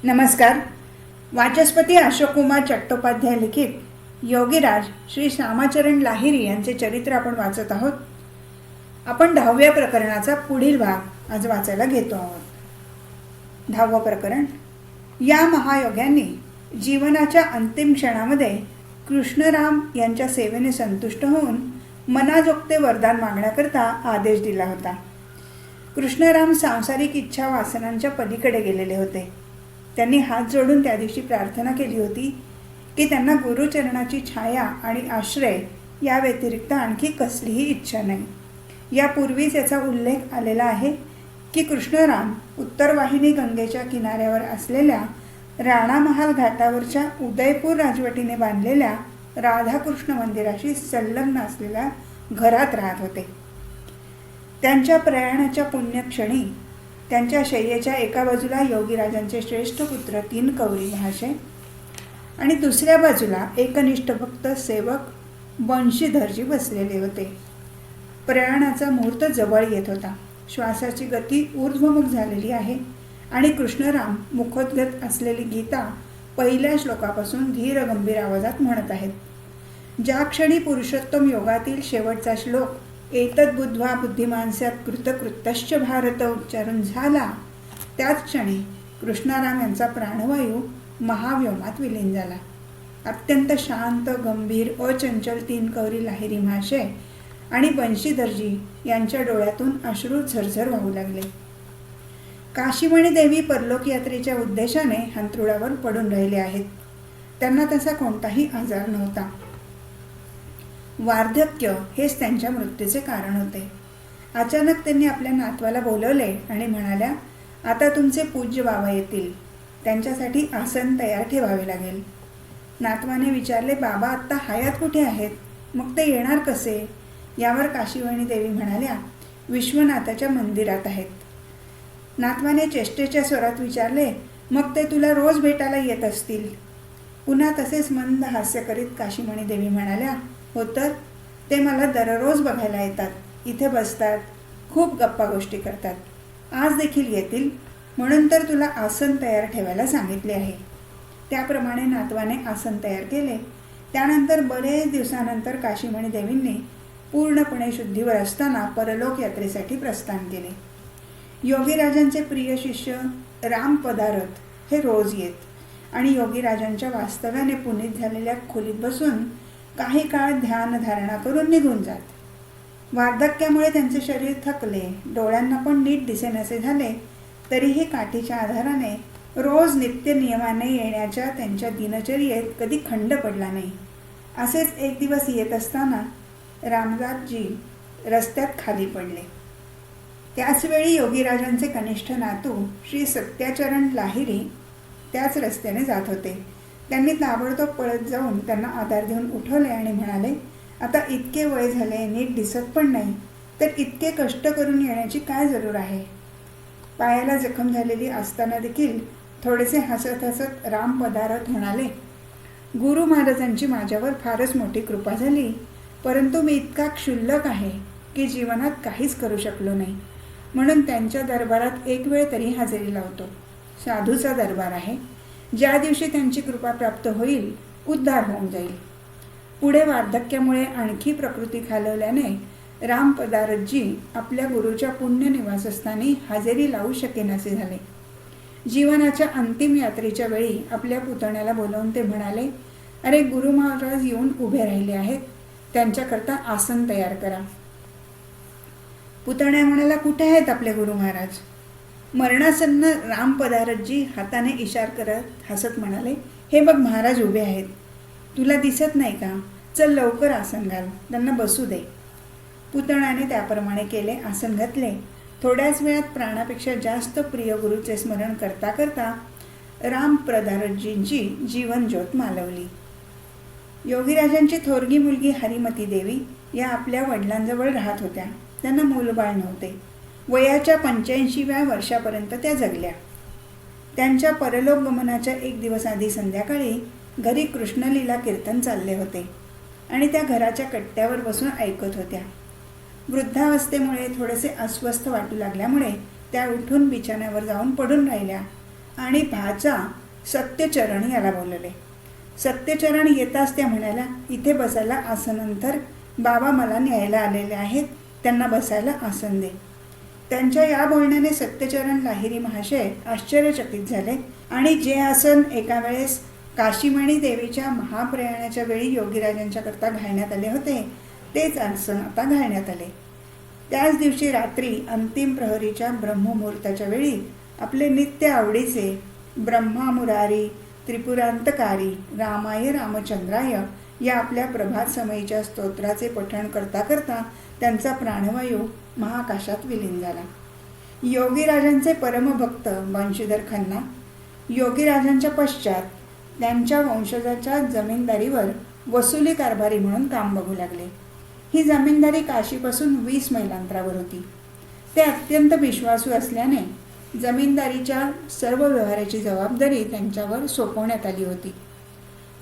नमस्कार. वाचस्पती अशोककुमार चट्टोपाध्याय लिखित योगीराज श्री श्यामाचरण लाहिरी यांचे चरित्र आपण वाचत आहोत. आपण 10व्या प्रकरणाचा पुढील भाग आज वाचायला घेतो आहोत. 10वं प्रकरण. या महायोग्यांनी जीवनाच्या अंतिम क्षणामध्ये कृष्णराम यांच्या सेवेने संतुष्ट होऊन मनाजोगते वरदान मागण्याकरता आदेश दिला होता. कृष्णराम सांसारिक इच्छा वासनांच्या पलीकडे गेलेले होते. त्यांनी हात जोडून त्या दिवशी प्रार्थना केली होती की त्यांना गुरुचरणाची छाया आणि आश्रय या व्यतिरिक्त आणखी कसलीही इच्छा नाही. यापूर्वीच याचा उल्लेख आलेला आहे की कृष्णराम उत्तरवाहिनी गंगेच्या किनाऱ्यावर असलेल्या राणामहाल घाटावरच्या उदयपूर राजवटीने बांधलेल्या राधाकृष्ण मंदिराशी संलग्न असलेल्या घरात राहत होते. त्यांच्या प्रयाणाच्या पुण्यक्षणी त्यांच्या शय्येच्या एका बाजूला योगीराजांचे श्रेष्ठ पुत्र 3 कौरी महाशय आणि दुसऱ्या बाजूला एकनिष्ठ भक्त सेवक बंशीधरजी बसलेले होते. प्रयाणाचा मुहूर्त जवळ येत होता. श्वासाची गती ऊर्ध्वमुख झालेली आहे आणि कृष्णराम मुखोद्गत असलेली गीता पहिल्या श्लोकापासून धीर गंभीर आवाजात म्हणत आहेत. ज्या क्षणी पुरुषोत्तम योगातील शेवटचा श्लोक एतद् बुद्ध्वा बुद्धिमान स्यात् कृतकृत्यश्च भारत उच्चारून झाला त्याच क्षणी कृष्णाराम यांचा प्राणवायू महाव्योमात विलीन झाला. अत्यंत शांत गंभीर अचंचल 3 कौरी लाहिरी महाशय आणि बंशीधरजी यांच्या डोळ्यातून अश्रू झरझर वाहू लागले. काशीमणी देवी परलोक यात्रेच्या उद्देशाने अंथरुणावर पडून राहिले आहेत. त्यांना तसा कोणताही आजार नव्हता. वार्धक्य हेच त्यांच्या मृत्यूचे कारण होते. अचानक त्यांनी आपल्या नातवाला बोलवले आणि म्हणाल्या, आता तुमचे पूज्य बाबा येतील, त्यांच्यासाठी आसन तयार ठेवावे लागेल. नातवाने विचारले, बाबा आत्ता हयात कुठे आहेत, मग ते येणार कसे? यावर काशीवाणी देवी म्हणाल्या, विश्वनाथाच्या मंदिरात आहेत. नातवाने चेष्टेच्या स्वरात विचारले, मग ते तुला रोज भेटायला येत असतील? पुन्हा तसेच मंद हास्य करीत काशीमणी देवी म्हणाल्या, हो तर ते मला दररोज बघायला येतात, इथे बसतात, खूप गप्पा गोष्टी करतात. आज देखील येतील, म्हणून तर तुला आसन तयार ठेवायला सांगितले आहे. त्याप्रमाणे नातवाने आसन तयार केले. त्यानंतर बरेच दिवसानंतर काशीमणी देवींनी पूर्णपणे शुद्धीवर असताना परलोक यात्रेसाठी प्रस्थान केले. योगीराजांचे प्रिय शिष्य राम पदारथ हे रोज येत आणि योगीराजांच्या वास्तव्याने पुनीत झालेल्या खोलीत बसून काही काळ ध्यान धारणा करून निघून जात. वार्धक्यामुळे त्यांचे शरीर थकले, डोळ्यांना पण नीट दिसेनासे झाले, तरीही काठीच्या आधाराने रोज नित्य नियमाने येण्याच्या त्यांच्या दिनचर्येत कधी खंड पडला नाही. असेच एक दिवस येत असताना रामदासजी रस्त्यात खाली पडले. त्याचवेळी योगीराजांचे कनिष्ठ नातू श्री सत्याचरण लाहिरी त्याच रस्त्याने जात होते. त्यांनी ताबडतोब पळत जाऊन त्यांना आधार देऊन उठवले आणि म्हणाले, आता इतके वय झाले, नीट दिसत पण नाही, तर इतके कष्ट करून येण्याची काय जरूर आहे? पायाला जखम झालेली असताना देखील थोडेसे हसत हसत राम पदारथ म्हणाले, गुरु महाराजांची माझ्यावर फारच मोठी कृपा झाली, परंतु मी इतका क्षुल्लक आहे की जीवनात काहीच करू शकलो नाही, म्हणून त्यांच्या दरबारात एक वेळ तरी हजेरी लावतो. साधूचा दरबार आहे, ज्या दिवशी त्यांची कृपा प्राप्त होईल उद्धार होऊन जाईल. पुढे वार्धक्यामुळे आणखी प्रकृती खालवल्याने राम पदारथजी आपल्या गुरुच्या पुण्य निवासस्थानी हजेरी लावू शकेनासे झाले. जीवनाच्या अंतिम यात्रेच्या वेळी आपल्या पुतण्याला बोलावून ते म्हणाले, अरे गुरु महाराज येऊन उभे राहिले आहेत, त्यांच्याकरता आसन तयार करा. पुतण्या म्हणाला, कुठे आहेत आपले गुरु महाराज? मरणासन्न राम पदारथजी हाताने इशार करत हसत म्हणाले, हे बघ महाराज उभे आहेत, तुला दिसत नाही का? चल लवकर आसन घाल, त्यांना बसू दे. पुतण्याने त्याप्रमाणे केले. आसन घातले. थोड्याच वेळात प्राणापेक्षा जास्त प्रिय गुरुचे स्मरण करता करता राम पदारथजींची जीवनज्योत मालवली. योगीराजांची थोरगी मुलगी हरिमती देवी या आपल्या वडिलांजवळ राहत होत्या. त्यांना मूलबाळ नव्हते. वयाच्या 85व्या वर्षापर्यंत त्या जगल्या. त्यांच्या परलोक गमनाच्या एक दिवस आधी संध्याकाळी घरी कृष्णलीला कीर्तन चालले होते आणि त्या घराच्या कट्ट्यावर बसून ऐकत होत्या. वृद्धावस्थेमुळे थोडेसे अस्वस्थ वाटू लागल्यामुळे त्या उठून बिछाण्यावर जाऊन पडून राहिल्या आणि भाचा सत्यचरण याला बोलवले. सत्यचरण येताच त्या म्हणाल्या, इथे बसायला आसनंतर बाबा मला न्यायला आलेले आहेत, त्यांना बसायला आसन दे. त्यांच्या या बोलण्याने सत्यचरण लाहिरी महाशय आश्चर्यचकित झाले आणि जे आसन एका वेळेस काशीमणी देवीच्या महाप्रयाणाच्या वेळी योगीराजांच्या करता घालण्यात आले होते, तेच आसन आता घालण्यात आले. त्याच दिवशी रात्री अंतिम प्रहरीच्या ब्रह्ममुहूर्ताच्या वेळी आपले नित्य आवडीचे ब्रह्मा मुरारी त्रिपुरांतकारी रामाय रामचंद्राय या आपल्या प्रभात समयीच्या स्तोत्राचे पठण करता करता त्यांचा प्राणवायू महाकाशात विलीन झाला. योगीराजांचे परमभक्त बंशीधर खन्ना योगीराजांच्या पश्चात त्यांच्या वंशजाच्या जमीनदारीवर वसुली कारभारी म्हणून काम बघू लागले. ही जमीनदारी काशीपासून 20 मैल अंतरावर होती. ते अत्यंत विश्वासू असल्याने जमीनदारीच्या सर्व व्यवहाराची जबाबदारी त्यांच्यावर सोपवण्यात आली होती.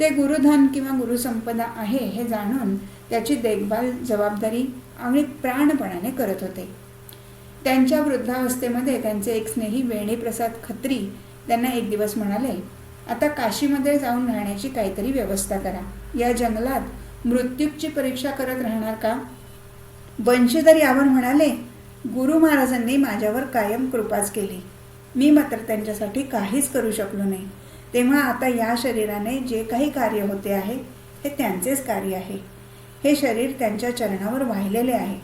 ते गुरुधन किंवा गुरुसंपदा आहे हे जाणून त्याची देखभाल जबाबदारी आणि प्राणपणाने करत होते. त्यांच्या वृद्धावस्थेमध्ये त्यांचे एक स्नेही वेणीप्रसाद खत्री त्यांना एक दिवस म्हणाले, आता काशीमध्ये जाऊन राहण्याची काहीतरी व्यवस्था करा. या जंगलात मृत्यूची परीक्षा करत राहणार का? बंशीधर यावर म्हणाले, गुरु महाराजांनी माझ्यावर कायम कृपाच केली. मी मात्र त्यांच्यासाठी काहीच करू शकलो नाही. तेव्हा आता या शरीराने जे काही कार्य होते आहे हे त्यांचेच कार्य आहे. हे शरीर त्यांच्या चरणावर वाहिलेले आहे.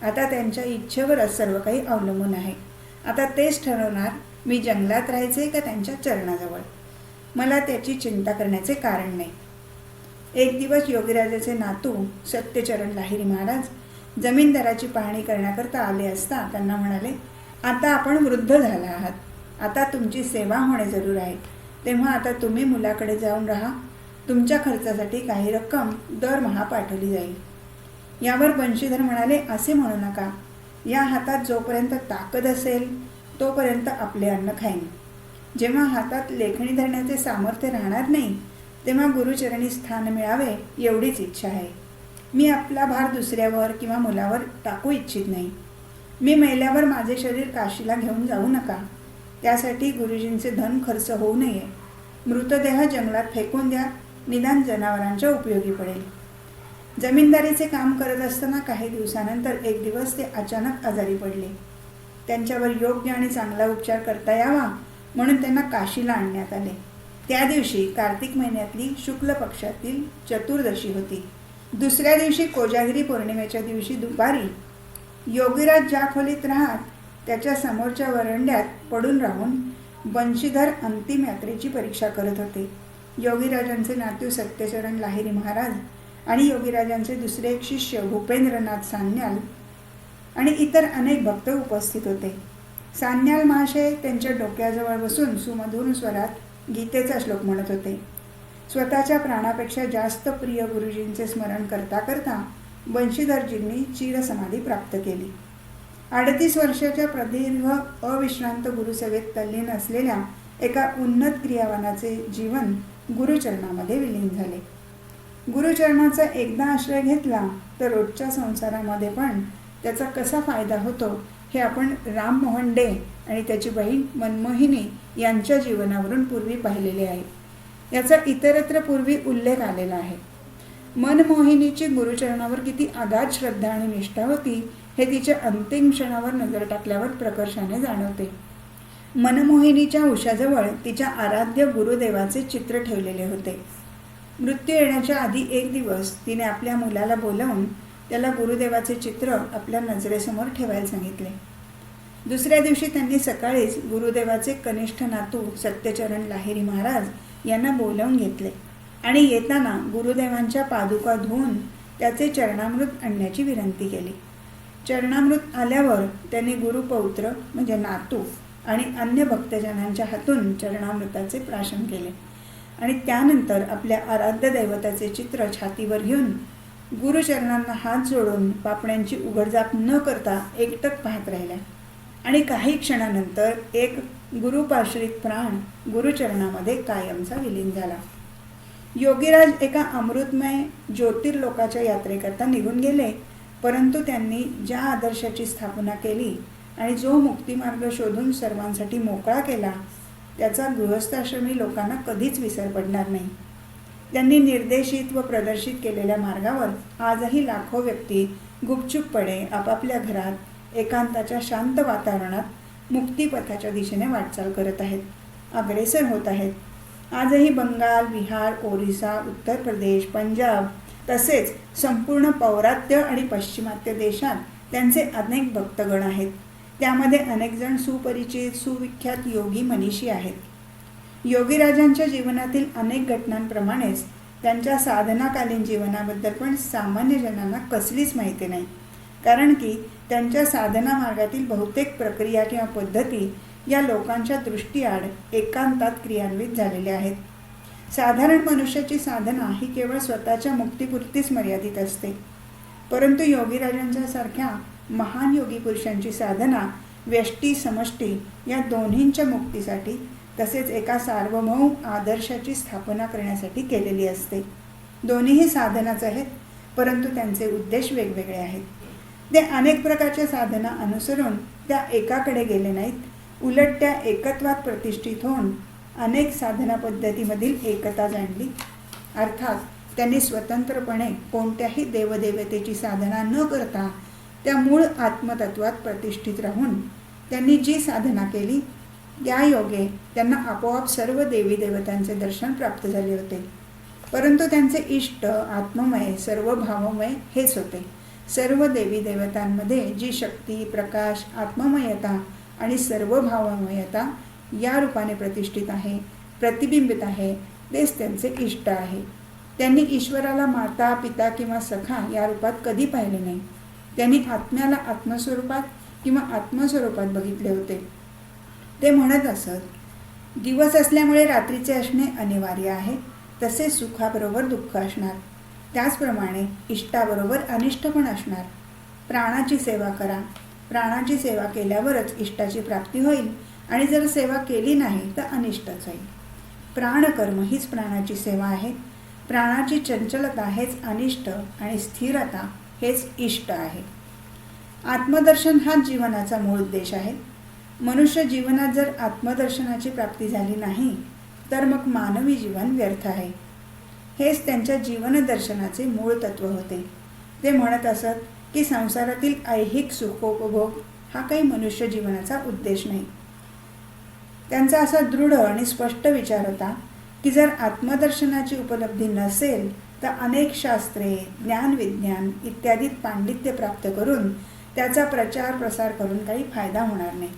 आता त्यांच्या इच्छेवरच सर्व काही अवलंबून आहे. आता तेच ठरवणार मी जंगलात राहायचे का त्यांच्या चरणाजवळ. मला त्याची चिंता करण्याचे कारण नाही. एक दिवस योगीराजाचे नातू सत्यचरण लाहिरी महाराज जमीनदाराची पाहणी करण्याकरता आले असता त्यांना म्हणाले, आता आपण वृद्ध झाला आहात. आता तुमची सेवा होणे जरूर आहे. तेव्हा आता तुम्ही मुलाकडे जाऊन राहा. तुमच्या खर्चासाठी काही रक्कम दरमहा पाठवली जाईल. यावर बंशीधर म्हणाले, असे म्हणू नका. या हातात जोपर्यंत ताकद असेल तोपर्यंत आपले अन्न खाईन. जेव्हा हातात लेखणी धरण्याचे सामर्थ्य राहणार नाही तेव्हा गुरुचरणी स्थान मिळावे एवढीच इच्छा आहे. मी आपला भार दुसऱ्यावर किंवा मुलावर टाकू इच्छित नाही. मी मेल्यावर माझे शरीर काशीला घेऊन जाऊ नका. त्यासाठी गुरुजींचे धन खर्च होऊ नये. मृतदेह जंगलात फेकून द्या. निदान जनावरांच्या उपयोगी पडेल. जमीनदारीचे काम करत असताना काही दिवसानंतर एक दिवस ते अचानक आजारी पडले. त्यांच्यावर योग्य आणि चांगला उपचार करता यावा म्हणून त्यांना काशीला आणण्यात आले. त्या दिवशी कार्तिक महिन्यातली शुक्ल पक्षातील चतुर्दशी होती. दुसऱ्या दिवशी कोजागिरी पौर्णिमेच्या दिवशी दुपारी योगीराज ज्या खोलीत राहत त्याच्या समोरच्या वरंड्यात पडून राहून बंशीधर अंतिम यात्रेची परीक्षा करत होते. योगीराजांचे नातू सत्यचरण लाहिरी महाराज आणि योगीराजांचे दुसरे एक शिष्य भूपेंद्रनाथ सान्याल आणि इतर अनेक भक्त उपस्थित होते. सान्याल महाशय त्यांच्या डोक्याजवळ बसून सुमधुर स्वरात गीतेचा श्लोक म्हणत होते. स्वतःच्या प्राणापेक्षा जास्त प्रिय गुरुजींचे स्मरण करता करता बंशीधरजींनी चिरसमाधी प्राप्त केली. 38 वर्षाच्या प्रदीर्घ अविश्रांत गुरुसेवेत तल्लीन असलेल्या एका उन्नत क्रियावानाचे जीवन गुरुचरणामध्ये विलीन झाले. गुरुचरणाचा एकदा आश्रय घेतला तर रोजच्या संसारामध्ये पण त्याचा कसा फायदा होतो हे आपण राममोहन डे आणि त्याची बहीण मनमोहिनी यांच्या जीवनावरून पूर्वी पाहिलेले आहे. याचा इतरत्र पूर्वी उल्लेख आलेला आहे. मनमोहिनीची गुरुचरणावर किती अगाध श्रद्धा आणि निष्ठा होती हे तिच्या अंतिम क्षणावर नजर टाकल्यावर प्रकर्षाने जाणवते. मनमोहिनीच्या उशाजवळ तिच्या आराध्य गुरुदेवाचे चित्र ठेवलेले होते. मृत्यू येण्याच्या आधी एक दिवस तिने आपल्या मुलाला बोलावून त्याला गुरुदेवाचे चित्र आपल्या नजरेसमोर ठेवायला सांगितले. दुसऱ्या दिवशी त्यांनी सकाळीच गुरुदेवाचे कनिष्ठ नातू सत्यचरण लाहिरी महाराज यांना बोलावून घेतले आणि येताना गुरुदेवांच्या पादुका धुवून त्याचे चरणामृत आणण्याची विनंती केली. चरणामृत आल्यावर त्यांनी गुरुपौत्र म्हणजे नातू आणि अन्य भक्तजनांच्या हातून चरणामृताचे प्राशन केले आणि त्यानंतर आपल्या आराध्य दैवताचे चित्र छातीवर घेऊन गुरुचरणांना हात जोडून पापण्यांची उघडझाप न करता एकटक पाहत राहिल्या आणि काही क्षणानंतर एक गुरुपाश्रित प्राण गुरुचरणामध्ये कायमचा विलीन झाला. योगीराज एका अमृतमय ज्योतिर्लोकाच्या यात्रेकरता निघून गेले, परंतु त्यांनी ज्या आदर्शाची स्थापना केली आणि जो मुक्तिमार्ग शोधून सर्वांसाठी मोकळा केला त्याचा गृहस्थाश्रमी लोकांना कधीच विसर पडणार नाही. त्यांनी निर्देशित व प्रदर्शित केलेल्या मार्गावर आजही लाखो व्यक्ती गुपचूपपणे आपापल्या घरात एकांताच्या शांत वातावरणात मुक्तिपथाच्या दिशेने वाटचाल करत आहेत, अग्रेसर होत आहेत. आजही बंगाल, बिहार, ओरिसा, उत्तर प्रदेश, पंजाब तसेच संपूर्ण पौर्वात्य आणि पश्चिमात्य देशात त्यांचे अनेक भक्तगण आहेत. त्यामध्ये अनेक जण सुपरिचित, सुविख्यात योगी मनीषी आहेत. योगीराजांच्या जीवनातील अनेक घटनांप्रमाणेच त्यांच्या साधनाकालीन जीवनाबद्दल पण सामान्य जनांना कसलीच माहिती नाही. कारण की त्यांच्या साधना मार्गातील बहुतेक प्रक्रिया किंवा पद्धती या लोकांच्या दृष्टीआड एकांतात क्रियान्वित झालेल्या आहेत. साधारण मनुष्याची साधना ही केवळ स्वतःच्या मुक्तीपुरतीच मर्यादित असते. परंतु योगीराजांच्या सारख्या महान योगी पुरुषांची साधना व्यष्टी समष्टी या दोन्हींच्या मुक्तीसाठी तसेच एका सार्वभौम आदर्शाची स्थापना करण्यासाठी केलेली असते. दोन्हीही साधनाच आहेत, परंतु त्यांचे उद्देश वेगवेगळे आहेत. ते अनेक प्रकारच्या साधना अनुसरून त्या एकाकडे गेले नाहीत, उलट त्या एकत्वात प्रतिष्ठित होऊन अनेक साधना पद्धतीमधील एकता जाणली. अर्थात त्यांनी स्वतंत्रपणे कोणत्याही देवदेवतेची साधना न करता त्या मूळ आत्मतत्वात प्रतिष्ठित राहून त्यांनी जी साधना केली त्या योगे त्यांना आपोआप सर्व देवी देवतांचे दर्शन प्राप्त झाले होते. परंतु त्यांचे इष्ट आत्ममय सर्व भावमय हेच होते. सर्व देवी देवतांमध्ये जी शक्ती, प्रकाश, आत्ममयता आणि सर्व भावमयता या रूपाने प्रतिष्ठित आहे, प्रतिबिंबित आहे, तेच त्यांचे इष्ट आहे. त्यांनी ईश्वराला माता, पिता किंवा सखा या रूपात कधी पाहिले नाही. त्यांनी आत्म्याला आत्मस्वरूपात किंवा आत्मस्वरूपात बघितले होते. ते म्हणत असत, दिवस असल्यामुळे रात्रीचे असणे अनिवार्य आहे, तसे सुखाबरोबर दुःख असणार, त्याचप्रमाणे इष्टाबरोबर अनिष्ट पण असणार. प्राणाची सेवा करा, प्राणाची सेवा केल्यावरच इष्टाची प्राप्ती होईल आणि जर सेवा केली नाही तर अनिष्टच होईल. प्राणकर्म हीच प्राणाची सेवा आहे. प्राणाची चंचलता हेच अनिष्ट आणि स्थिरता हेच इष्ट आहे. आत्मदर्शन हाच जीवनाचा मूळ उद्देश आहे. मनुष्य जीवनात जर आत्मदर्शनाची प्राप्ती झाली नाही तर मग मानवी जीवन व्यर्थ आहे. हेच त्यांच्या जीवनदर्शनाचे मूळ तत्व होते. ते म्हणत असत की संसारातील ऐहिक सुखोपभोग हा काही मनुष्य जीवनाचा उद्देश नाही. त्यांचा असा दृढ आणि स्पष्ट विचार होता की जर आत्मदर्शनाची उपलब्धी नसेल तर अनेक शास्त्रे, ज्ञानविज्ञान इत्यादीत पांडित्य प्राप्त करून त्याचा प्रचार प्रसार करून काही फायदा होणार नाही,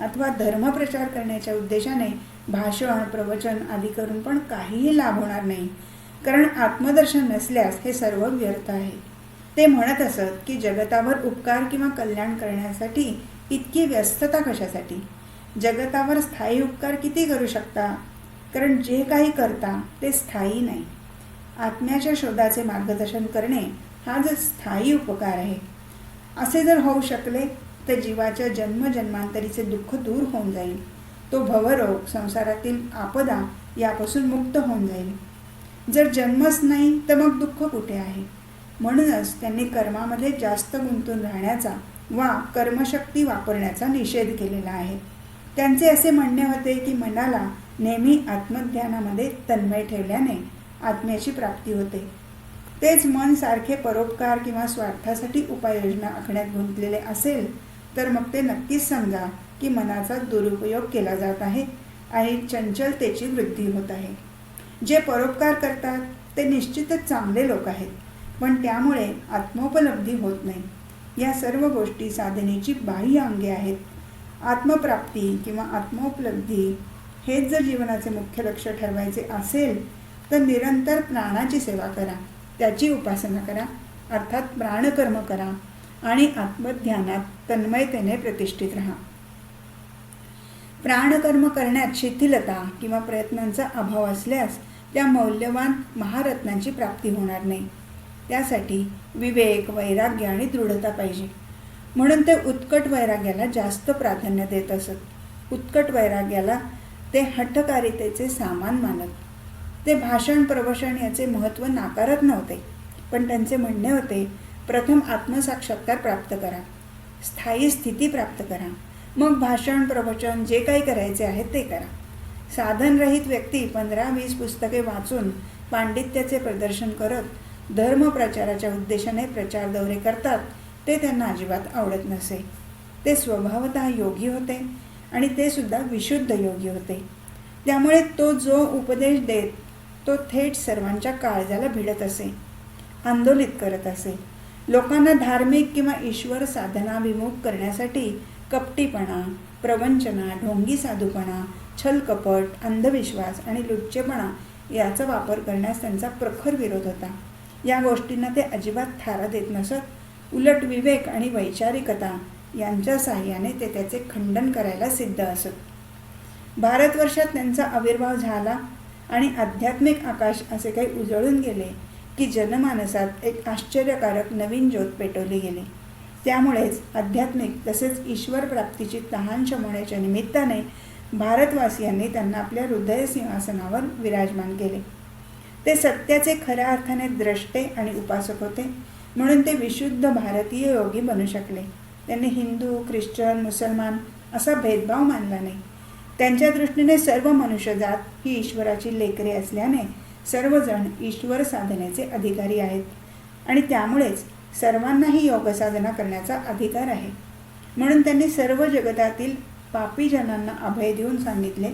अथवा धर्मप्रचार करण्याच्या उद्देशाने भाषण, प्रवचन आदी करून पण काहीही लाभ होणार नाही, कारण आत्मदर्शन नसल्यास हे सर्व व्यर्थ आहे. ते म्हणत असत की जगतावर उपकार किंवा कल्याण करण्यासाठी इतकी व्यस्तता कशासाठी? जगतावर स्थायी उपकार किती करू शकता? कारण जे काही करता ते स्थायी नाही. आत्म्याच्या शोधाचे मार्गदर्शन करणे हा जर स्थायी उपकार आहे. असे जर होऊ शकले तर जीवाच्या जन्मजन्मांतरीचे दुःख दूर होऊन जाईल. तो भवरोग, संसारातील आपदा यापासून मुक्त होऊन जाईल. जर जन्मच नाही तर मग दुःख कुठे आहे? म्हणूनच त्यांनी कर्मामध्ये जास्त गुंतून राहण्याचा वा कर्मशक्ती वापरण्याचा निषेध केलेला आहे. त्यांचे असे म्हणणे होते की मनाला नेहमी आत्मध्यानामध्ये तन्मय ठेवल्याने आत्म्याची प्राप्ती होते. तेच मन सारखे परोपकार किंवा स्वार्थासाठी उपाययोजना आखण्यात गुंतलेले असेल तर मग ते नक्कीच समजा की मनाचा दुरुपयोग केला जात आहे आणि चंचलतेची वृद्धी होत आहे. जे परोपकार करतात ते निश्चितच चांगले लोक आहेत, पण त्यामुळे आत्मोपलब्धी होत नाही. या सर्व गोष्टी साधनेची बाह्य अंगे आहेत. आत्मप्राप्ती किंवा आत्मोपलब्धी हेच जर जीवनाचे मुख्य लक्ष ठरवायचे असेल तर निरंतर प्राणाची सेवा करा, त्याची उपासना करा, अर्थात प्राणकर्म करा आणि आत्मध्यानात तन्मयतेने प्रतिष्ठित राहा. प्राणकर्म करण्यात शिथिलता किंवा प्रयत्नांचा अभाव असल्यास त्या मौल्यवान महारत्नांची प्राप्ती होणार नाही. त्यासाठी विवेक, वैराग्य आणि दृढता पाहिजे. म्हणून ते उत्कट वैराग्याला जास्त प्राधान्य देत असत. उत्कट वैराग्याला ते हठकारितेचे सामान मानत. ते भाषण, प्रवचन याचे महत्त्व नाकारत नव्हते, पण त्यांचे म्हणणे होते, प्रथम आत्मसाक्षात्कार प्राप्त करा, स्थायी स्थिती प्राप्त करा, मग भाषण, प्रवचन जे काही करायचे आहे ते करा. साधनरहित व्यक्ती 15-20 पुस्तके वाचून पांडित्याचे प्रदर्शन करत धर्मप्रचाराच्या उद्देशाने प्रचार दौरे करतात, ते त्यांना अजिबात आवडत नसे. ते स्वभावतः योगी होते आणि ते सुद्धा विशुद्ध योगी होते. त्यामुळे तो जो उपदेश देत तो थेट सर्वांच्या काळजाला भिडत असे, आंदोलित करत असे. लोकांना धार्मिक किंवा ईश्वर साधनाभिमुख करण्यासाठी कपटीपणा, प्रवंचना, ढोंगी साधूपणा, छलकपट, अंधविश्वास आणि लुच्चेपणा याचा वापर करण्यास त्यांचा प्रखर विरोध होता. या गोष्टींना ते अजिबात थारा देत नसत. उलट विवेक आणि वैचारिकता यांच्या साहाय्याने ते त्याचे खंडन करायला सिद्ध असत. भारतवर्षात त्यांचा आविर्भाव झाला आणि आध्यात्मिक आकाश असे काही उजळून गेले की जनमानसात एक आश्चर्यकारक नवीन ज्योत पेटवली गेली. त्यामुळेच आध्यात्मिक तसेच ईश्वर प्राप्तीची तहान शमवण्याच्या निमित्ताने भारतवासियांनी त्यांना आपल्या हृदय सिंहासनावर विराजमान केले. ते सत्याचे खऱ्या अर्थाने द्रष्टे आणि उपासक होते, म्हणून ते विशुद्ध भारतीय योगी बनू शकले. त्यांनी हिंदू, ख्रिश्चन, मुसलमान असा भेदभाव मानला नाही. त्यांच्या दृष्टीने सर्व मनुष्यजात ही ईश्वराची लेकरे असल्याने सर्वजण ईश्वर साधनेचे अधिकारी आहेत आणि त्यामुळेच सर्वांनाही योग साधना करण्याचा अधिकार आहे. म्हणून त्यांनी सर्व जगतातील पापी जनांना अभय देऊन सांगितले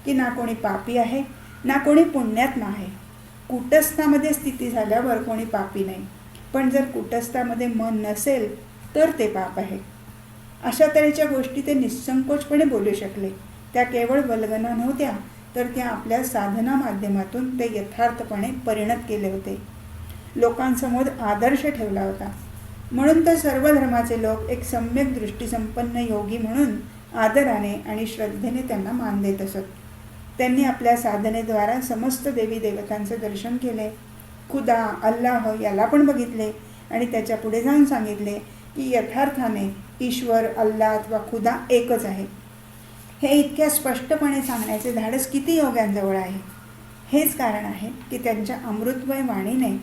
की ना कोणी पापी आहे ना कोणी पुण्यात्मा आहे. कूटस्थामध्ये स्थिती झाल्यावर कोणी पापी नाही, पण जर कूटस्थामध्ये मन नसेल तर ते पाप आहे. अशा तऱ्हेच्या गोष्टी ते निसंकोचपणे बोलू शकले. त्या केवळ वल्गना नव्हत्या, तर त्या आपल्या साधना माध्यमातून ते यथार्थपणे परिणत केले होते. लोकांसमोर आदर्श ठेवला होता. म्हणून तर सर्व धर्माचे लोक एक सम्यक दृष्टीसंपन्न योगी म्हणून आदराने आणि श्रद्धेने त्यांना मान देत असत. त्यांनी आपल्या साधनेद्वारा समस्त देवी देवतांचे दर्शन केले. खुदा, अल्लाह याला पण बघितले आणि त्याच्या पुढे जाऊन सांगितले की यथार्थाने ईश्वर, अल्लाह अथवा खुदा एकच आहे. हे इतक्या स्पष्टपणे सांगण्याचे धाडस किती योग्यांजवळ आहे. हेच कारण आहे की त्यांच्या अमृतमय वाणीने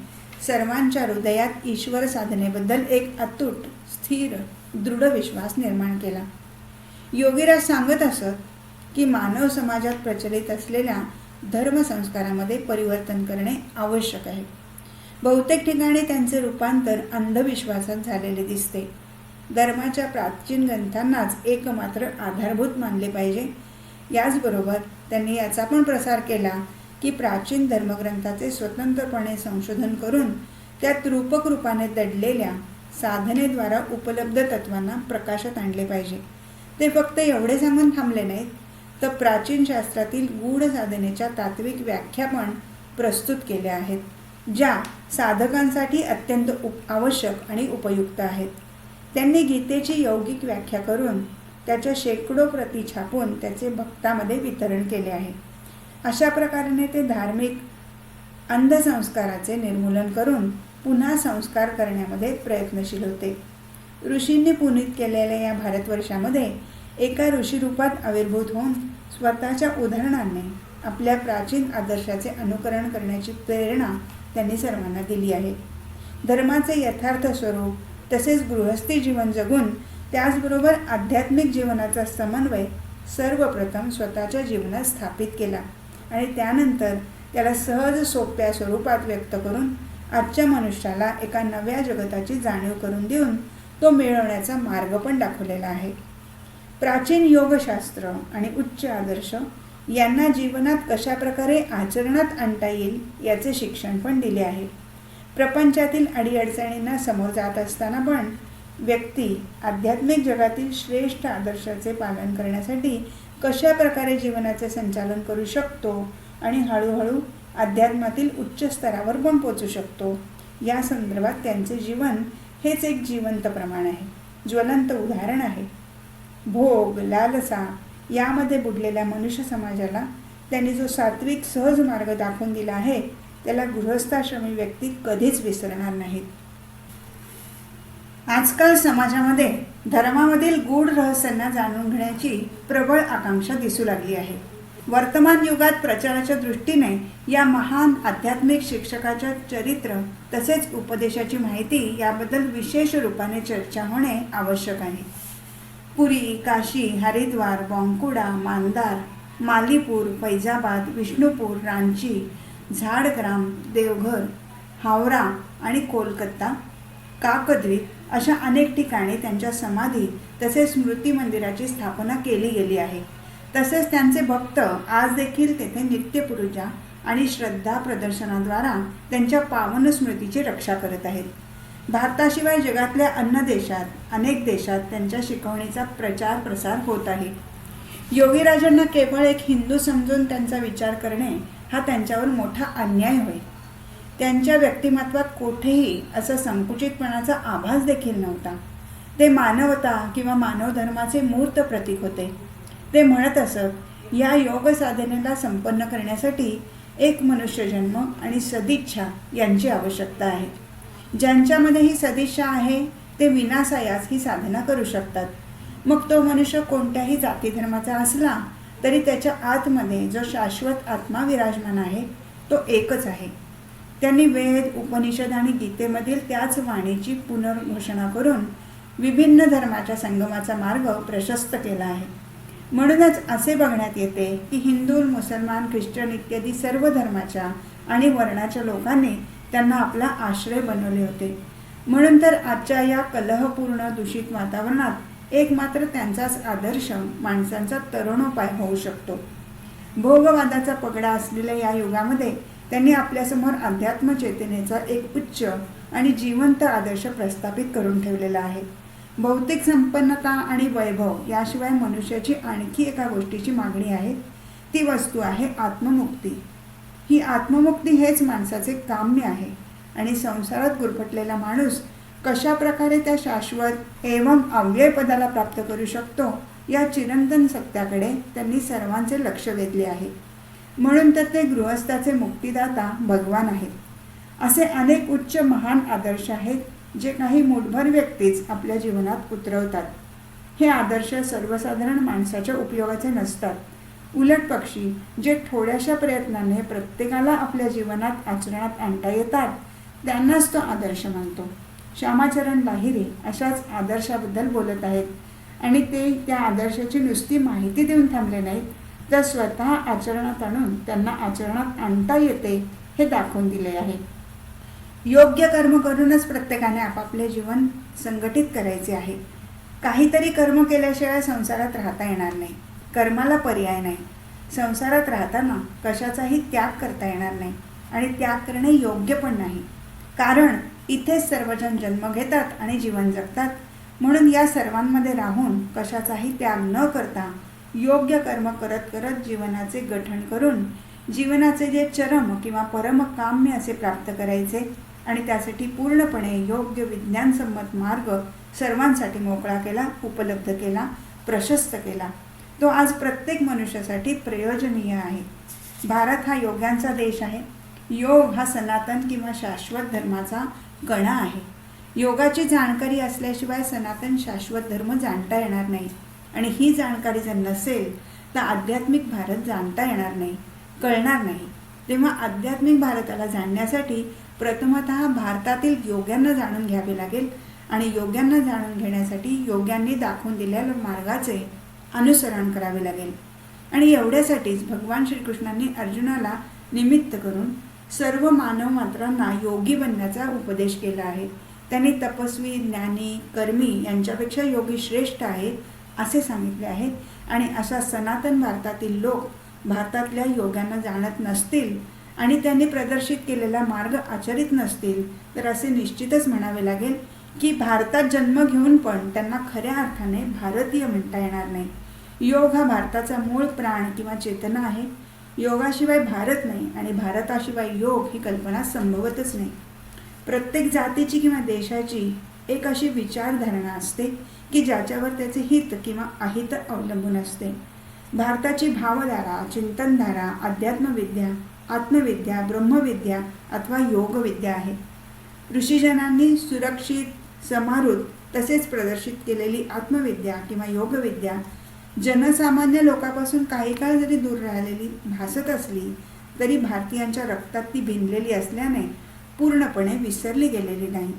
सर्वांच्या हृदयात ईश्वर साधनेबद्दल एक अतूट, स्थिर, दृढ विश्वास निर्माण केला. योगीराज सांगत असत की मानव समाजात प्रचलित असलेल्या धर्मसंस्कारामध्ये परिवर्तन करणे आवश्यक आहे. बहुतेक ठिकाणी त्यांचे रूपांतर अंधविश्वासात झालेले दिसते. धर्माच्या प्राचीन ग्रंथांनाच एकमात्र आधारभूत मानले पाहिजे. याचबरोबर त्यांनी याचा पण प्रसार केला की प्राचीन धर्मग्रंथाचे स्वतंत्रपणे संशोधन करून त्यात रूपक रूपाने दडलेल्या साधनेद्वारा उपलब्ध तत्वांना प्रकाशात आणले पाहिजे. ते फक्त एवढे सांगून थांबले नाहीत, तर प्राचीन शास्त्रातील गूढ साधनेच्या तात्विक व्याख्या पण प्रस्तुत केल्या आहेत, ज्या साधकांसाठी अत्यंत आवश्यक आणि उपयुक्त आहेत. त्यांनी गीतेची यौगिक व्याख्या करून त्याच्या शेकडो प्रती छापून त्याचे भक्तांमध्ये वितरण केले आहे. अशा प्रकारे ते धार्मिक अंधसंस्काराचे निर्मूलन करून पुन्हा संस्कार करण्यामध्ये प्रयत्नशील होते. ऋषींनी पुनीत केलेल्या या भारतवर्षामध्ये एका ऋषीरूपात आविर्भूत होऊन स्वतःच्या उदाहरणाने आपल्या प्राचीन आदर्शाचे अनुकरण करण्याची प्रेरणा त्यांनी सर्वांना दिली आहे. धर्माचे यथार्थ स्वरूप तसेच गृहस्थी जीवन जगून त्याचबरोबर आध्यात्मिक जीवनाचा समन्वय सर्वप्रथम स्वतःच्या जीवनात स्थापित केला आणि त्यानंतर त्याला सहज सोप्या स्वरूपात व्यक्त करून आजच्या मनुष्याला एका नव्या जगताची जाणीव करून देऊन तो मिळवण्याचा मार्ग पण दाखवलेला आहे. प्राचीन योगशास्त्र आणि उच्च आदर्श यांना जीवनात कशाप्रकारे आचरणात आणता येईल याचे शिक्षण पण दिले आहे. प्रपंचातील अडीअडचणींना समोर जात असताना पण व्यक्ती आध्यात्मिक जगातील श्रेष्ठ आदर्शाचे पालन करण्यासाठी कशा प्रकारे जीवनाचे संचालन करू शकतो आणि हळूहळू अध्यात्मातील उच्च स्तरावर पण पोचू शकतो, या संदर्भात त्यांचे जीवन हेच एक जिवंत प्रमाण आहे, ज्वलंत उदाहरण आहे. भोग, लालसा यामध्ये बुडलेल्या मनुष्य समाजाला त्यांनी जो सात्विक सहज मार्ग दाखवून दिला आहे त्याला गृहस्थाश्रमी व्यक्ती कधीच विसरणार नाहीत. आजकाल समाजामध्ये धर्मामधील गूढ रहस्यांना जाणून घेण्याची प्रबळ आकांक्षा दिसू लागली आहे. वर्तमान युगात प्रचाराच्या दृष्टीने या महान आध्यात्मिक शिक्षकाच्या चरित्र तसेच उपदेशाची माहिती याबद्दल विशेष रूपाने चर्चा होणे आवश्यक आहे. पुरी, काशी, हरिद्वार, बांकुडा, मांदार मालीपूर, फैजाबाद, विष्णुपूर, रांची, झाडग्राम, देवघर, हावरा आणि कोलकाता, काकद्वीप अशा अनेक ठिकाणी त्यांच्या समाधी तसेच स्मृती मंदिराची स्थापना केली गेली आहे. तसेच त्यांचे भक्त आज देखील तेथे नित्यपूजा आणि श्रद्धा प्रदर्शनाद्वारा त्यांच्या पावन स्मृतीची रक्षा करत आहेत. भारताशिवाय जगातल्या अन्य देशात अनेक देशात त्यांच्या शिकवणीचा प्रचार प्रसार होत आहे. योगीराजांना केवळ एक हिंदू समजून त्यांचा विचार करणे हा त्यांच्यावर मोठा अन्याय होय. त्यांच्या व्यक्तिमत्वात कोठेही असं संकुचितपणाचा आभास देखील नव्हता. ते मानवता किंवा मानव धर्माचे मूर्त प्रतीक होते. ते म्हणत असत, या योग साधनेला संपन्न करण्यासाठी एक मनुष्यजन्म आणि सदिच्छा यांची आवश्यकता आहे. ज्यांच्यामध्ये ही सदिच्छा आहे ते विनासायास ही साधना करू शकतात. मग तो मनुष्य कोणत्याही जाती धर्माचा असला तरी त्याच्या आतमध्ये जो शाश्वत आत्मा विराजमान आहे तो एकच आहे. त्यांनी वेद, उपनिषद आणि गीतेमधील त्याच वाणीची पुनर्घोषणा करून विभिन्न धर्माच्या संगमाचा मार्ग प्रशस्त केला आहे. म्हणूनच असे बघण्यात येते की हिंदू, मुसलमान, ख्रिश्चन इत्यादी सर्व धर्माच्या आणि वर्णाच्या लोकांनी त्यांना आपला आश्रय बनवले होते. म्हणून तर आजच्या या कलहपूर्ण दूषित वातावरणात एक मात्र त्यांचाच आदर्श माणसांचा तरुणोपाय होऊ शकतो. भोगवादाचा पगडा असलेल्या या युगामध्ये त्यांनी आपल्यासमोर अध्यात्म चेतनेचा एक उच्च आणि जिवंत आदर्श प्रस्थापित करून ठेवलेला आहे. भौतिक संपन्नता आणि वैभव याशिवाय मनुष्याची आणखी एका गोष्टीची मागणी आहे. ती वस्तू आहे आत्ममुक्ती. ही आत्ममुक्ती हेच माणसाचे काम्य आहे आणि संसारात गुरफटलेला माणूस कशा प्रकारे त्या शाश्वत एवं अव्यय पदाला प्राप्त करू शकतो या चिरंतन सत्याकडे त्यांनी सर्वांचे लक्ष वेधले आहे. म्हणून तर ते गृहस्थाचे मुक्तिदाता भगवान आहेत. असे अनेक उच्च महान आदर्श आहेत जे काही मूठभर व्यक्तीच आपल्या जीवनात उतरवतात. हे आदर्श सर्वसाधारण माणसाच्या उपयोगाचे नसतात. उलट पक्षी जे थोड्याशा प्रयत्नाने प्रत्येकाला आपल्या जीवनात आचरणात आणता येतात त्यांनाच तो आदर्श मानतो. श्यामाचरण लाहिरी अशाच आदर्शाबद्दल बोलत आहेत आणि ते त्या आदर्शाची नुसती माहिती देऊन थांबले नाहीत, तर स्वतः आचरणात आणून त्यांना आचरणात आणता येते हे दाखवून दिले आहे. योग्य कर्म करूनच प्रत्येकाने आपापले जीवन संघटित करायचे आहे. काहीतरी कर्म केल्याशिवाय संसारात राहता येणार नाही. कर्माला पर्याय नाही. संसारात राहताना कशाचाही त्याग करता येणार नाही आणि त्याग करणे योग्य पण नाही. कारण इथेच सर्वजण जन्म घेतात आणि जीवन जगतात. म्हणून या सर्वांमध्ये राहून कशाचाही त्याग न करता योग्य कर्म करत करत जीवनाचे गठण करून जीवनाचे जे चरम किंवा परम काम्य असे प्राप्त करायचे आणि त्यासाठी पूर्णपणे योग्य विज्ञानसम्मत मार्ग सर्वांसाठी मोकळा केला, उपलब्ध केला, प्रशस्त केला. तो आज प्रत्येक मनुष्यासाठी प्रयोजनीय आहे. भारत हा योग्यांचा देश आहे. योग हा सनातन किंवा शाश्वत धर्माचा कणा आहे. योगाची जाणकारी असल्याशिवाय सनातन शाश्वत धर्म जाणता येणार नाही आणि ही जाणकारी जर नसेल तर आध्यात्मिक भारत जाणता येणार नाही, कळणार नाही. तेव्हा आध्यात्मिक भारताला जाणण्यासाठी प्रथमतः भारतातील योग्यांना जाणून घ्यावे लागेल आणि योग्यांना जाणून घेण्यासाठी योग्यांनी दाखवून दिलेल्या मार्गाचे अनुसरण करावे लागेल. आणि एवढ्यासाठीच भगवान श्रीकृष्णांनी अर्जुनाला निमित्त करून सर्व मानव मात्रांना योगी बनण्याचा उपदेश केला आहे. त्यांनी तपस्वी, ज्ञानी, कर्मी यांच्यापेक्षा योगी श्रेष्ठ आहेत असे सांगितले आहे. आणि अशा सनातन भारतातील लोक भारतातल्या योग्यांना जाणत नसतील आणि त्यांनी प्रदर्शित केलेला मार्ग आचरित नसतील तर असे निश्चितच म्हणावे लागेल की भारतात जन्म घेऊन पण त्यांना खऱ्या अर्थाने भारतीय म्हणता येणार नाही. योग हा भारताचा मूळ प्राण किंवा चेतना आहे. योगाशिवाय भारत नाही आणि भारताशिवाय योग ही कल्पना संभवतच नाही. प्रत्येक जातीची किंवा देशाची एक अशी विचारधारणा असते की ज्याच्यावर त्याचे हित किंवा अहित अवलंबून असते. भारताची भावधारा, चिंतनधारा अध्यात्मविद्या, आत्मविद्या, ब्रह्मविद्या अथवा योगविद्या आहे. ऋषीजनांनी सुरक्षित, समारूढ तसेच प्रदर्शित केलेली आत्मविद्या किंवा योगविद्या जनसामान्य लोकांपासून काही काळ जरी दूर राहिलेली भासत असली तरी भारतीयांच्या रक्तात ती भिनलेली असल्याने पूर्णपणे विसरली गेलेली नाही.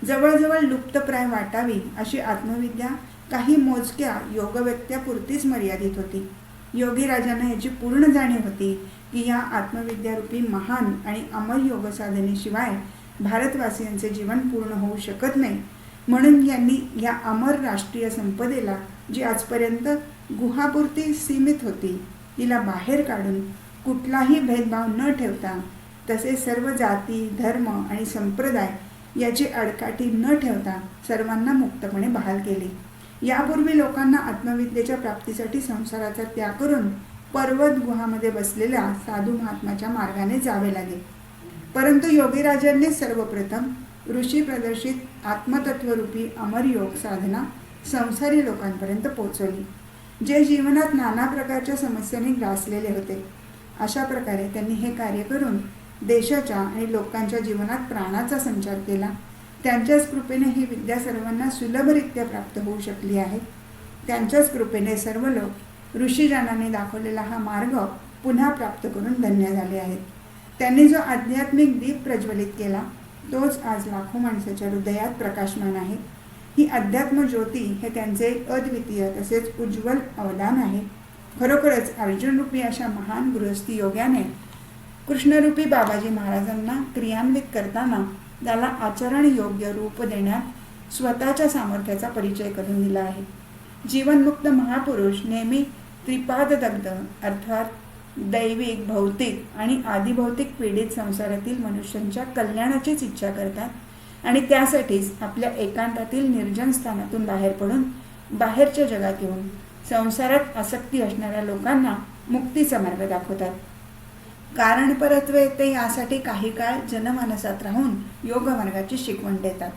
जवळजवळ लुप्तप्राय वाटावी अशी आत्मविद्या काही मोजक्या योगव्यक्त्यापुरतीच मर्यादित होती. योगी राजांना याची पूर्ण जाणीव होती की या आत्मविद्यारूपी महान आणि अमर योग साधनेशिवाय भारतवासियांचे जीवन पूर्ण होऊ शकत नाही. म्हणून यांनी या अमर राष्ट्रीय संपदेला, जी आजपर्यंत गुहापुरती सीमित होती, तिला बाहेर काढून कुठलाही भेदभाव न ठेवता, तसेच सर्व जाती, धर्म आणि संप्रदाय याची आडकाठी न ठेवता सर्वांना मुक्तपणे बहाल केली. यापूर्वी लोकांना आत्मविद्येच्या प्राप्तीसाठी संसाराचा त्याग करून पर्वत गुहामध्ये बसलेल्या साधू महात्माच्या मार्गाने जावे लागे. परंतु योगीराजांनी सर्वप्रथम ऋषी प्रदर्शित आत्मतत्वरूपी अमर योग साधना संसारी लोकांपर्यंत पोहोचवली, जे जीवनात नाना प्रकारच्या समस्यांनी ग्रासलेले होते. अशा प्रकारे त्यांनी हे कार्य करून देशाच्या आणि लोकांच्या जीवनात प्राणाचा संचार केला. त्यांच्याच कृपेने ही विद्या सर्वांना सुलभरित्या प्राप्त होऊ शकली आहे. त्यांच्याच कृपेने सर्व लोक ऋषीजनांनी दाखवलेला हा मार्ग पुन्हा प्राप्त करून धन्य झाले आहेत. त्यांनी जो आध्यात्मिक दीप प्रज्वलित केला, तोच आज लाखो माणसाच्या हृदयात प्रकाशमान आहे. ही अध्यात्म ज्योती हे त्यांचे अद्वितीय तसेच उज्ज्वल अवदान आहे. खरोखरच अर्जुनरूपी अशा महान गृहस्थी योग्याने कृष्णरूपी बाबाजी महाराजांना क्रियान्वित करताना त्याला आचरण योग्य रूप देण्यात स्वतःच्या सामर्थ्याचा परिचय करून दिला आहे. जीवनमुक्त महापुरुष नेहमी त्रिपाददग्ध अर्थात दैविक, भौतिक आणि आदिभौतिक पीडित संसारातील मनुष्यांच्या कल्याणाचीच इच्छा करतात आणि त्यासाठीच आपल्या एकांतातील निर्जन स्थानातून बाहेर पडून बाहेरच्या जगात येऊन संसारात आसक्ती असणाऱ्या लोकांना मुक्तीचा मार्ग दाखवतात. कारणपरत्वे ते यासाठी काही काळ जनमानसात राहून योग मार्गाची शिकवण देतात.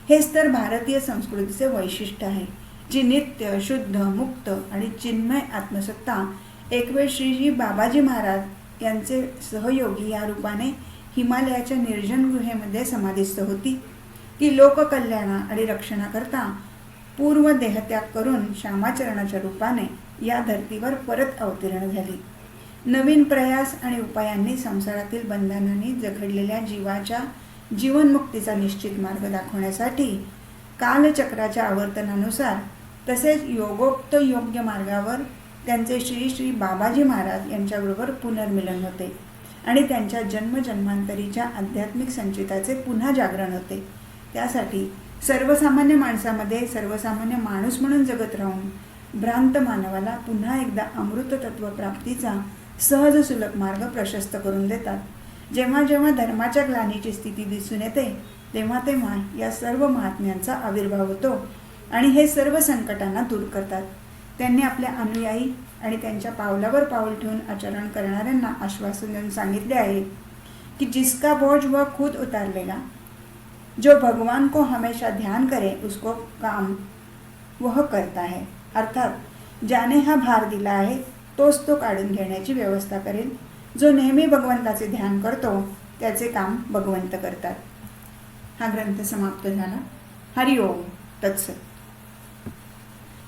हेच तर भारतीय संस्कृतीचे वैशिष्ट्य आहे, जी नित्य, शुद्ध, मुक्त आणि चिन्मय आत्मसत्ता एकवेळ श्रीजी बाबाजी महाराज यांचे सहयोगी या रूपाने हिमालयाच्या निर्जन गुहेमध्ये समाधिस्थ होती. ती लोककल्याणा आणि रक्षणाकरता पूर्व देहत्याग करून श्यामाचरणाच्या रूपाने या धर्तीवर परत अवतीर्ण झाली. नवीन प्रयास आणि उपायांनी संसारातील बंधनांनी जखडलेल्या जीवाच्या जीवनमुक्तीचा निश्चित मार्ग दाखवण्यासाठी कालचक्राच्या आवर्तनानुसार तसेच योगोक्त योग्य मार्गावर त्यांचे श्री श्री बाबाजी महाराज यांच्याबरोबर पुनर्मिलन होते आणि त्यांच्या जन्मजन्मांतरीच्या आध्यात्मिक संचिताचे पुन्हा जागरण होते. त्यासाठी सर्वसामान्य माणसामध्ये सर्वसामान्य माणूस म्हणून जगत राहून भ्रांत मानवाला पुन्हा एकदा अमृत तत्व प्राप्तीचा सहज सुलभ मार्ग प्रशस्त करून देतात. जेव्हा जेव्हा धर्माच्या ग्लानीची स्थिती दिसून येते, तेव्हा तेव्हा या सर्व महात्म्यांचा आविर्भाव होतो आणि हे सर्व संकटांना दूर करतात. त्यांनी आपल्या अनुयायी आणि त्यांच्या पावलावर पाऊल ठेवून आचरण करणाऱ्यांना आश्वासन देऊन सांगितले आहे की जिसका बोझ वह खुद उतार लेगा, जो भगवान को हमेशा ध्यान करे उसको काम वह करता है. अर्थात ज्याने हा भार दिला आहे तोच तो काढून घेण्याची व्यवस्था करेल. जो नेहमी भगवंताचे ध्यान करतो त्याचे काम भगवंत करतात. हा ग्रंथ समाप्त झाला. हरि ओम तत्सत.